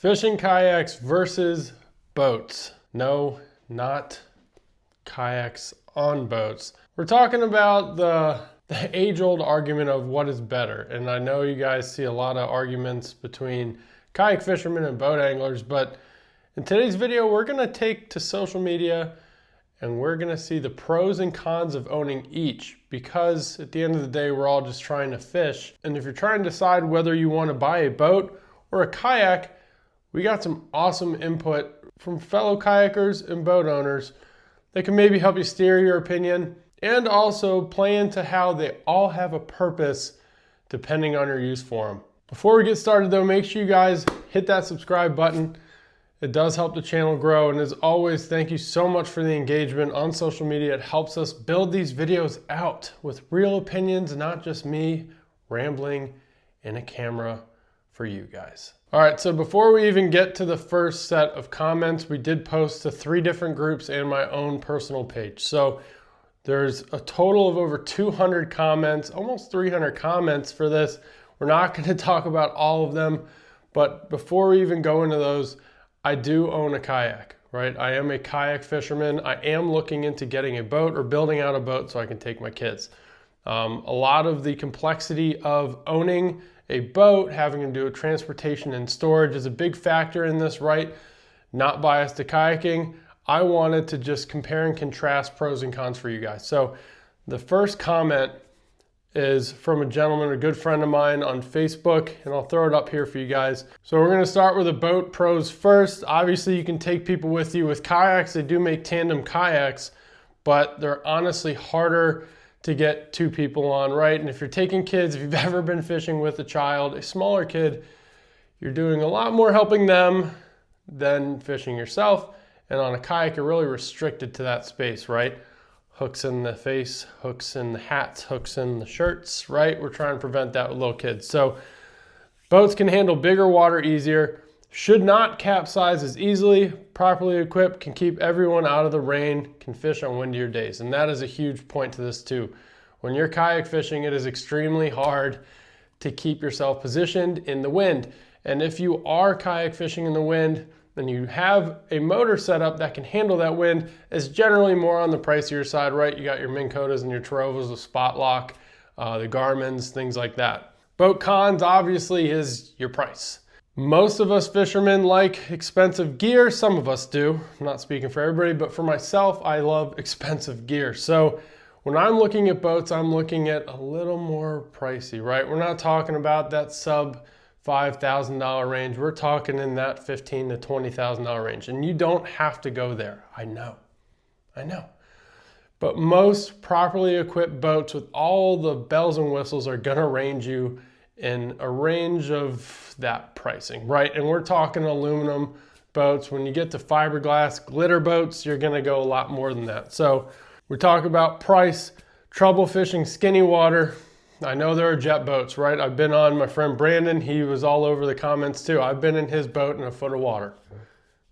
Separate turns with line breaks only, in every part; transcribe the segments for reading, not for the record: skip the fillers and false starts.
Fishing kayaks versus boats. No, not kayaks on boats. We're talking about the age-old argument of what is better. And I know you guys see a lot of arguments between kayak fishermen and boat anglers, but in today's video, we're gonna take to social media and we're gonna see the pros and cons of owning each, because at the end of the day, we're all just trying to fish. And if you're trying to decide whether you wanna buy a boat or a kayak, we got some awesome input from fellow kayakers and boat owners that can maybe help you steer your opinion and also play into how they all have a purpose depending on your use for them. Before we get started though, make sure you guys hit that subscribe button. It does help the channel grow, and as always, thank you so much for the engagement on social media. It helps us build these videos out with real opinions, not just me rambling in a camera for you guys. All right, so before we even get to the first set of comments, we did post to 3 different groups and my own personal page. So there's a total of over 200 comments, almost 300 comments for this. We're not going to talk about all of them, but before we even go into those, I do own a kayak, right? I am a kayak fisherman. I am looking into getting a boat or building out a boat so I can take my kids. A lot of the complexity of owning a boat, having to do with transportation and storage is a big factor in this, right? Not biased to kayaking. I wanted to just compare and contrast pros and cons for you guys. So the first comment is from a gentleman, a good friend of mine on Facebook, and I'll throw it up here for you guys. So we're gonna start with the boat pros first. Obviously you can take people with you. With kayaks, they do make tandem kayaks, but they're honestly harder to get 2 people on, right? And if you're taking kids, if you've ever been fishing with a child, a smaller kid, you're doing a lot more helping them than fishing yourself. And on a kayak, you're really restricted to that space, right? Hooks in the face, hooks in the hats, hooks in the shirts, right? We're trying to prevent that with little kids. So boats can handle bigger water easier, should not capsize as easily, properly equipped, can keep everyone out of the rain, can fish on windier days. And that is a huge point to this too. When you're kayak fishing, it is extremely hard to keep yourself positioned in the wind. And if you are kayak fishing in the wind, then you have a motor setup that can handle that wind. It's generally more on the pricier side, right? You got your Minn Kotas and your Tarovas with spot lock, the Garmins, things like that. Boat cons obviously is your price. Most of us fishermen like expensive gear. Some of us do. I'm not speaking for everybody, but for myself, I love expensive gear. So when I'm looking at boats, I'm looking at a little more pricey, right? We're not talking about that sub $5,000 range. We're talking in that $15,000 to $20,000 range. And you don't have to go there. I know. But most properly equipped boats with all the bells and whistles are gonna range you in a range of that pricing, right? And we're talking aluminum boats. When you get to fiberglass glitter boats, you're gonna go a lot more than that. So we talk about price, trouble fishing skinny water. I know there are jet boats, right? I've been on my friend Brandon. He was all over the comments too. I've been in his boat in a foot of water,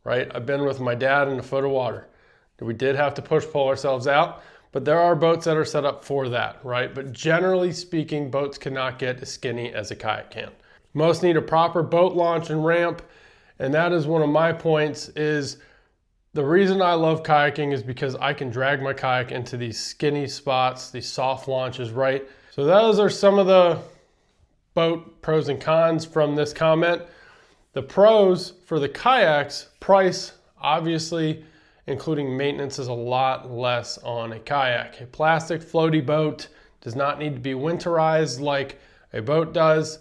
right? I've been with my dad in a foot of water. We did have to pull ourselves out, but there are boats that are set up for that, right? But generally speaking, boats cannot get as skinny as a kayak can. Most need a proper boat launch and ramp. And that is one of my points, is the reason I love kayaking is because I can drag my kayak into these skinny spots, these soft launches, right? So those are some of the boat pros and cons from this comment. The pros for the kayaks, price, obviously, including maintenance, is a lot less on a kayak. A plastic floaty boat does not need to be winterized like a boat does.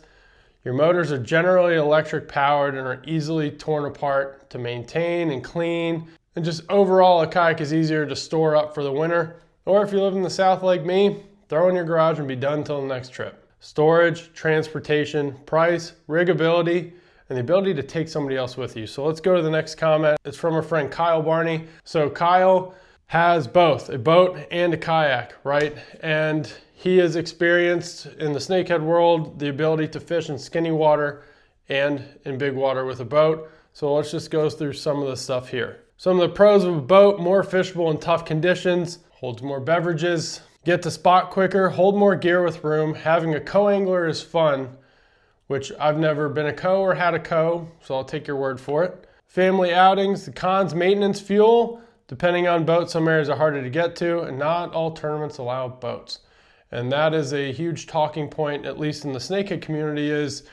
Your motors are generally electric powered and are easily torn apart to maintain and clean. And just overall, a kayak is easier to store up for the winter. Or if you live in the South like me, throw in your garage and be done until the next trip. Storage, transportation, price, riggability, and the ability to take somebody else with you. So let's go to the next comment. It's from our friend Kyle Barney. So Kyle has both a boat and a kayak, right? And he has experienced in the snakehead world the ability to fish in skinny water and in big water with a boat. So let's just go through some of the stuff here. Some of the pros of a boat: more fishable in tough conditions, holds more beverages, get to spot quicker, hold more gear with room. Having a co-angler is fun which I've never been a co or had a co, so I'll take your word for it. Family outings, the cons, maintenance, fuel. Depending on boat, some areas are harder to get to, and not all tournaments allow boats. And that is a huge talking point, at least in the snakehead community, is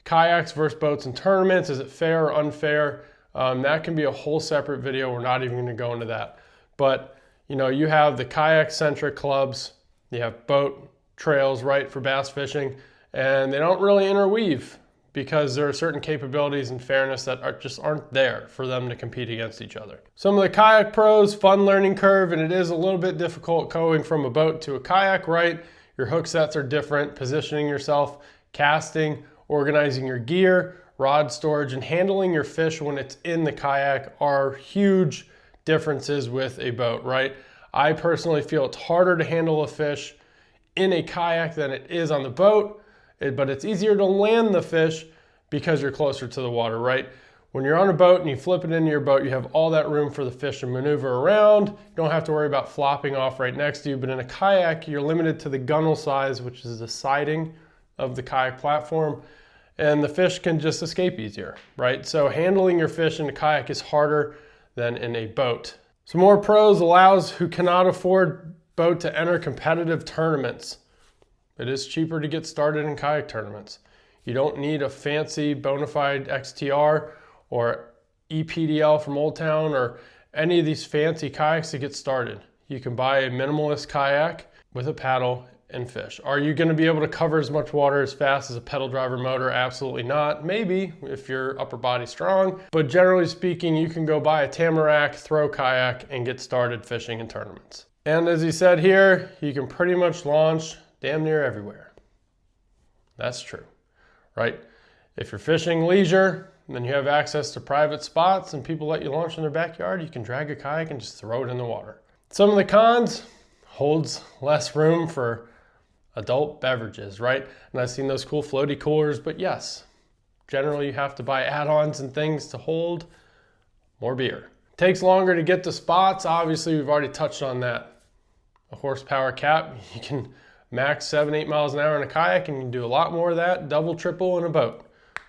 kayaks versus boats in tournaments. Is it fair or unfair? That can be a whole separate video. We're not even going to go into that. But you have the kayak-centric clubs, you have boat trails, right, for bass fishing, and they don't really interweave because there are certain capabilities and fairness that just aren't there for them to compete against each other. Some of the kayak pros, fun learning curve, and it is a little bit difficult going from a boat to a kayak, right? Your hook sets are different, positioning yourself, casting, organizing your gear, rod storage, and handling your fish when it's in the kayak are huge differences with a boat, right? I personally feel it's harder to handle a fish in a kayak than it is on the boat, but it's easier to land the fish because you're closer to the water, right? When you're on a boat and you flip it into your boat, you have all that room for the fish to maneuver around. You don't have to worry about flopping off right next to you, but in a kayak, you're limited to the gunnel size, which is the siding of the kayak platform, and the fish can just escape easier, right? So handling your fish in a kayak is harder than in a boat. Some more pros: allows who cannot afford boat to enter competitive tournaments. It is cheaper to get started in kayak tournaments. You don't need a fancy bona fide XTR or EPDL from Old Town or any of these fancy kayaks to get started. You can buy a minimalist kayak with a paddle and fish. Are you going to be able to cover as much water as fast as a pedal driver motor? Absolutely not. Maybe if you're upper body strong, but generally speaking, you can go buy a Tamarack, throw kayak, and get started fishing in tournaments. And as he said here, you can pretty much launch damn near everywhere. That's true, right? If you're fishing leisure, then you have access to private spots and people let you launch in their backyard, you can drag a kayak and just throw it in the water. Some of the cons: holds less room for adult beverages, right? And I've seen those cool floaty coolers, but yes, generally you have to buy add-ons and things to hold more beer. Takes longer to get to spots. Obviously, we've already touched on that. A horsepower cap, you can max 7-8 miles an hour in a kayak, and you can do a lot more of that, double, triple in a boat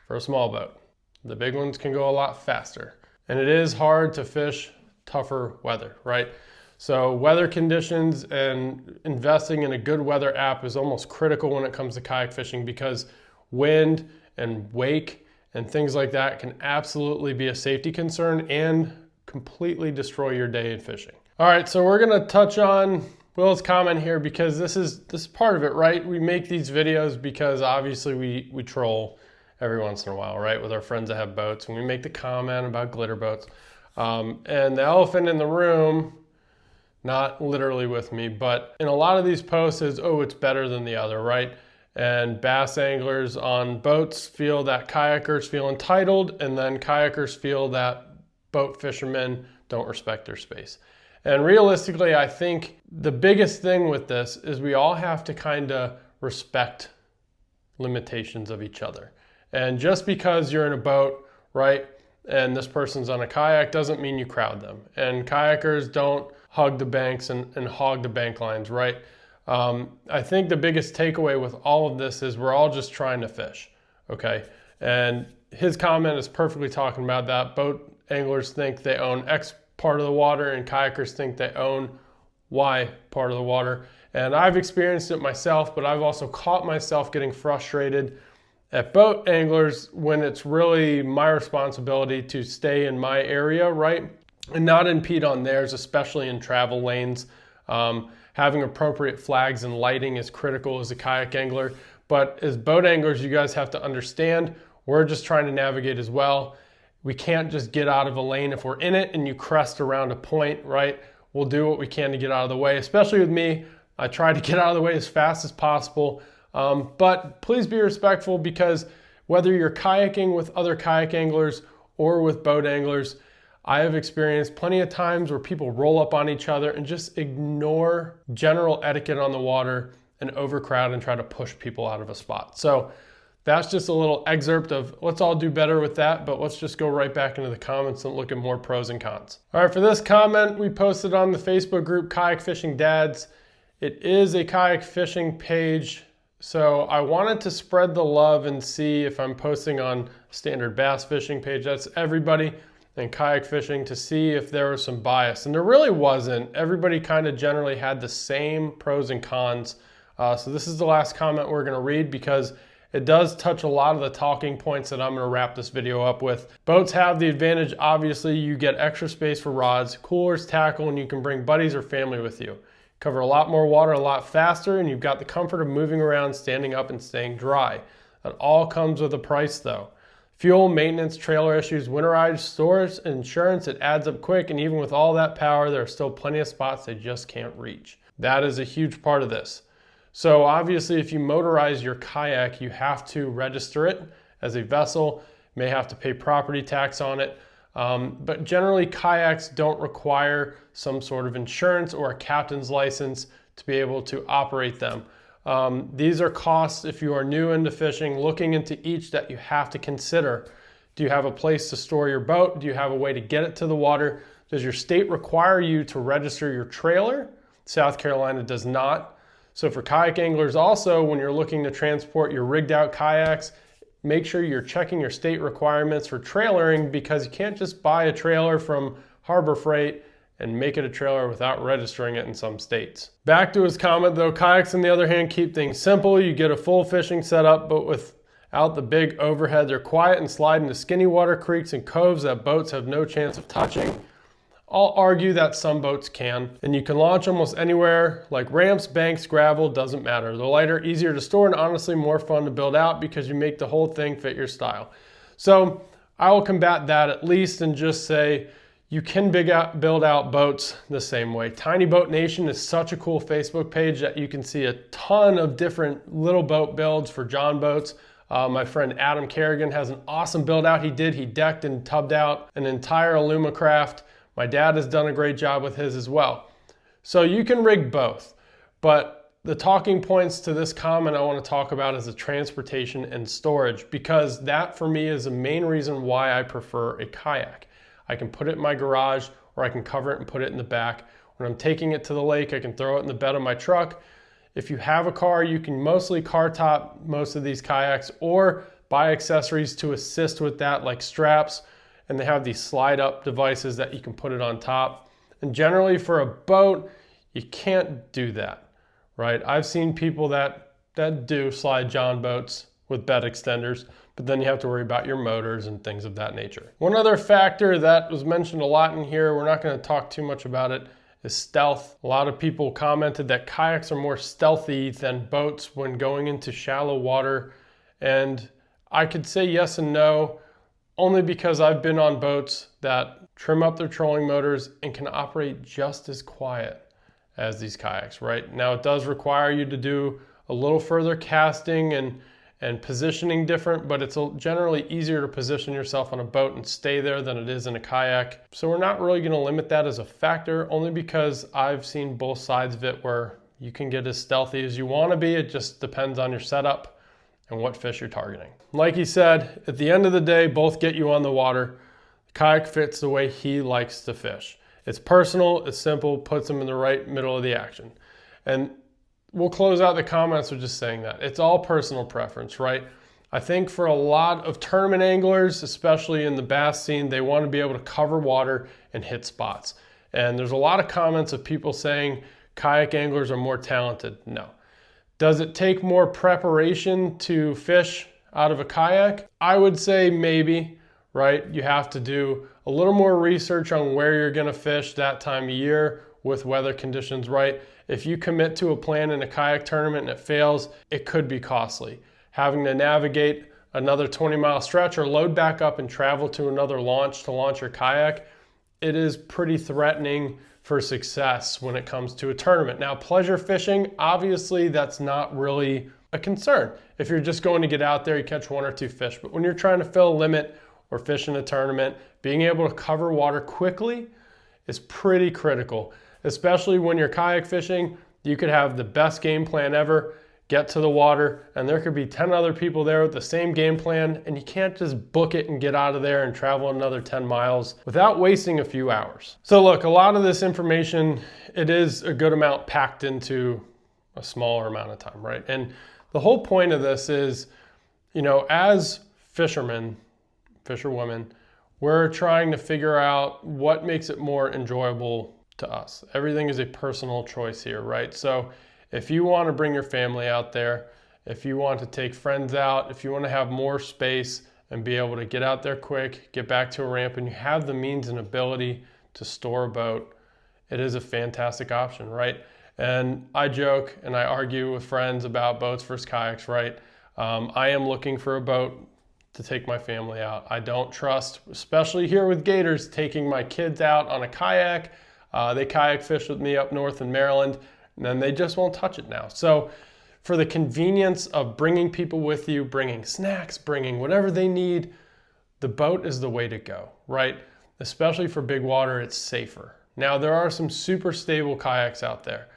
for a small boat. The big ones can go a lot faster. And it is hard to fish tougher weather, right? So weather conditions and investing in a good weather app is almost critical when it comes to kayak fishing, because wind and wake and things like that can absolutely be a safety concern and completely destroy your day in fishing. All right, so we're gonna touch on Will's comment here because this is part of it, right? We make these videos because obviously we troll every once in a while, right? With our friends that have boats, and we make the comment about glitter boats. And the elephant in the room, not literally with me, but in a lot of these posts is, oh, it's better than the other, right? And bass anglers on boats feel that kayakers feel entitled, and then kayakers feel that boat fishermen don't respect their space. And realistically, I think the biggest thing with this is we all have to kind of respect limitations of each other. And just because you're in a boat, right, and this person's on a kayak doesn't mean you crowd them. And kayakers don't hug the banks and hog the bank lines, right? I think the biggest takeaway with all of this is we're all just trying to fish, okay? And his comment is perfectly talking about that. Boat anglers think they own X part of the water, and kayakers think they own Y part of the water. And I've experienced it myself, but I've also caught myself getting frustrated at boat anglers when it's really my responsibility to stay in my area, right? And not impede on theirs, especially in travel lanes. Having appropriate flags and lighting is critical as a kayak angler. But as boat anglers, you guys have to understand, we're just trying to navigate as well. We can't just get out of a lane if we're in it and you crest around a point, right? We'll do what we can to get out of the way, especially with me. I try to get out of the way as fast as possible. But please be respectful, because whether you're kayaking with other kayak anglers or with boat anglers, I have experienced plenty of times where people roll up on each other and just ignore general etiquette on the water and overcrowd and try to push people out of a spot. So that's just a little excerpt of let's all do better with that, but let's just go right back into the comments and look at more pros and cons. All right, for this comment, we posted on the Facebook group Kayak Fishing Dads. It is a kayak fishing page So I wanted to spread the love and see if I'm posting on standard bass fishing page, that's everybody, and kayak fishing, to see if there was some bias. And there really wasn't. Everybody kind of generally had the same pros and cons. So this is the last comment we're gonna read because it does touch a lot of the talking points that I'm gonna wrap this video up with. Boats have the advantage, obviously, you get extra space for rods, coolers, tackle, and you can bring buddies or family with you. Cover a lot more water a lot faster, and you've got the comfort of moving around, standing up, and staying dry. That all comes with a price though. Fuel, maintenance, trailer issues, winterized, storage, insurance, it adds up quick, and even with all that power, there are still plenty of spots they just can't reach. That is a huge part of this. So obviously, if you motorize your kayak, you have to register it as a vessel, may have to pay property tax on it. But generally kayaks don't require some sort of insurance or a captain's license to be able to operate them. These are costs if you are new into fishing, looking into each that you have to consider. Do you have a place to store your boat? Do you have a way to get it to the water? Does your state require you to register your trailer? South Carolina does not. So for kayak anglers also, when you're looking to transport your rigged out kayaks, make sure you're checking your state requirements for trailering, because you can't just buy a trailer from Harbor Freight and make it a trailer without registering it in some states. Back to his comment though, kayaks on the other hand keep things simple. You get a full fishing setup, but without the big overhead. They're quiet and slide into skinny water, creeks, and coves that boats have no chance of touching. I'll argue that some boats can, and you can launch almost anywhere, like ramps, banks, gravel, doesn't matter. They're lighter, easier to store, and honestly more fun to build out because you make the whole thing fit your style. So I will combat that at least and just say you can build out boats the same way. Tiny Boat Nation is such a cool Facebook page that you can see a ton of different little boat builds for John boats. My friend Adam Kerrigan has an awesome build out he did. He decked and tubbed out an entire Alumacraft. My dad has done a great job with his as well. So you can rig both, but the talking points to this comment I want to talk about is the transportation and storage, because that for me is the main reason why I prefer a kayak. I can put it in my garage, or I can cover it and put it in the back. When I'm taking it to the lake, I can throw it in the bed of my truck. If you have a car, you can mostly car top most of these kayaks or buy accessories to assist with that, like straps. And they have these slide up devices that you can put it on top. And generally for a boat, you can't do that, right? I've seen people that do slide John boats with bed extenders, but then you have to worry about your motors and things of that nature. One other factor that was mentioned a lot in here, we're not going to talk too much about it, is stealth. A lot of people commented that kayaks are more stealthy than boats when going into shallow water. And I could say yes and no, only because I've been on boats that trim up their trolling motors and can operate just as quiet as these kayaks, right? Now it does require you to do a little further casting and positioning different, but it's generally easier to position yourself on a boat and stay there than it is in a kayak. So we're not really gonna limit that as a factor, only because I've seen both sides of it where you can get as stealthy as you wanna be. It just depends on your setup and what fish you're targeting. Like he said, at the end of the day, both get you on the water. The kayak fits the way he likes to fish. It's personal, it's simple, puts him in the right middle of the action. And we'll close out the comments with just saying that. It's all personal preference, right? I think for a lot of tournament anglers, especially in the bass scene, they want to be able to cover water and hit spots. And there's a lot of comments of people saying kayak anglers are more talented. No. Does it take more preparation to fish out of a kayak? I would say maybe, right? You have to do a little more research on where you're gonna fish that time of year with weather conditions right. If you commit to a plan in a kayak tournament and it fails, it could be costly. Having to navigate another 20-mile stretch or load back up and travel to another launch to launch your kayak, it is pretty threatening for success when it comes to a tournament. Now, pleasure fishing, obviously that's not really a concern. If you're just going to get out there, you catch one or two fish. But when you're trying to fill a limit or fish in a tournament, being able to cover water quickly is pretty critical. Especially when you're kayak fishing, you could have the best game plan ever, get to the water, and there could be 10 other people there with the same game plan, and you can't just book it and get out of there and travel another 10 miles without wasting a few hours. So look, a lot of this information, it is a good amount packed into a smaller amount of time, right? And The whole point of this is, as fishermen, fisherwomen, we're trying to figure out what makes it more enjoyable to us. Everything is a personal choice here, right? So if you want to bring your family out there, if you want to take friends out, if you want to have more space and be able to get out there quick, get back to a ramp, and you have the means and ability to store a boat, it is a fantastic option, right? And I joke and I argue with friends about boats versus kayaks, right? I am looking for a boat to take my family out. I don't trust, especially here with gators, taking my kids out on a kayak. They kayak fish with me up north in Maryland, and then they just won't touch it now. So for the convenience of bringing people with you, bringing snacks, bringing whatever they need, the boat is the way to go, right? Especially for big water, it's safer. Now, there are some super stable kayaks out there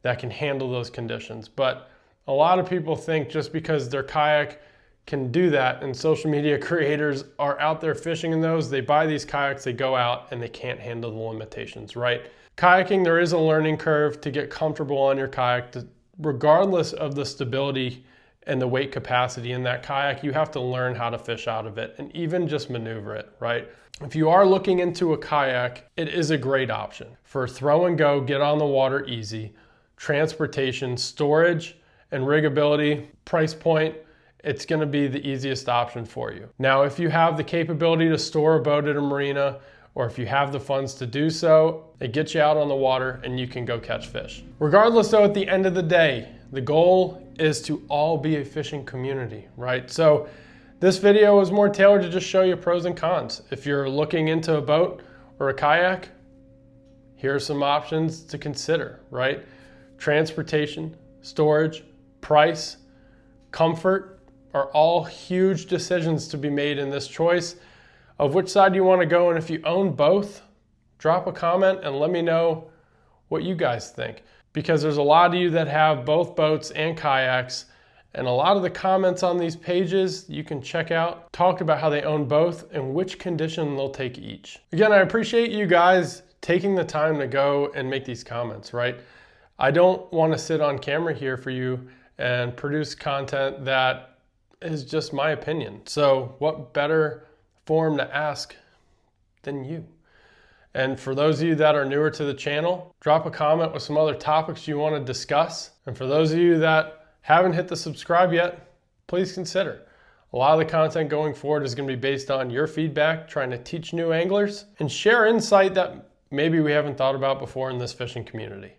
that can handle those conditions, but a lot of people think just because their kayak can do that, and social media creators are out there fishing in those, they buy these kayaks, they go out, and they can't handle the limitations, right? Kayaking, there is a learning curve to get comfortable on your kayak. Regardless of the stability and the weight capacity in that kayak, you have to learn how to fish out of it and even just maneuver it, right? If you are looking into a kayak, it is a great option for throw and go, get on the water easy, transportation, storage, and riggability, price point. It's going to be the easiest option for you. Now, if you have the capability to store a boat at a marina, or if you have the funds to do so, it gets you out on the water and you can go catch fish. Regardless though, at the end of the day, the goal is to all be a fishing community, right? So this video was more tailored to just show you pros and cons. If you're looking into a boat or a kayak, here are some options to consider, right? Transportation, storage, price, comfort, are all huge decisions to be made in this choice of which side you want to go. And if you own both, drop a comment and let me know what you guys think, because there's a lot of you that have both boats and kayaks, and a lot of the comments on these pages you can check out talked about how they own both and which condition they'll take each. Again, I appreciate you guys taking the time to go and make these comments, right? I don't want to sit on camera here for you and produce content that is just my opinion. So what better form to ask than you? And for those of you that are newer to the channel, drop a comment with some other topics you want to discuss. And for those of you that haven't hit the subscribe yet, please consider. A lot of the content going forward is going to be based on your feedback, trying to teach new anglers and share insight that maybe we haven't thought about before in this fishing community.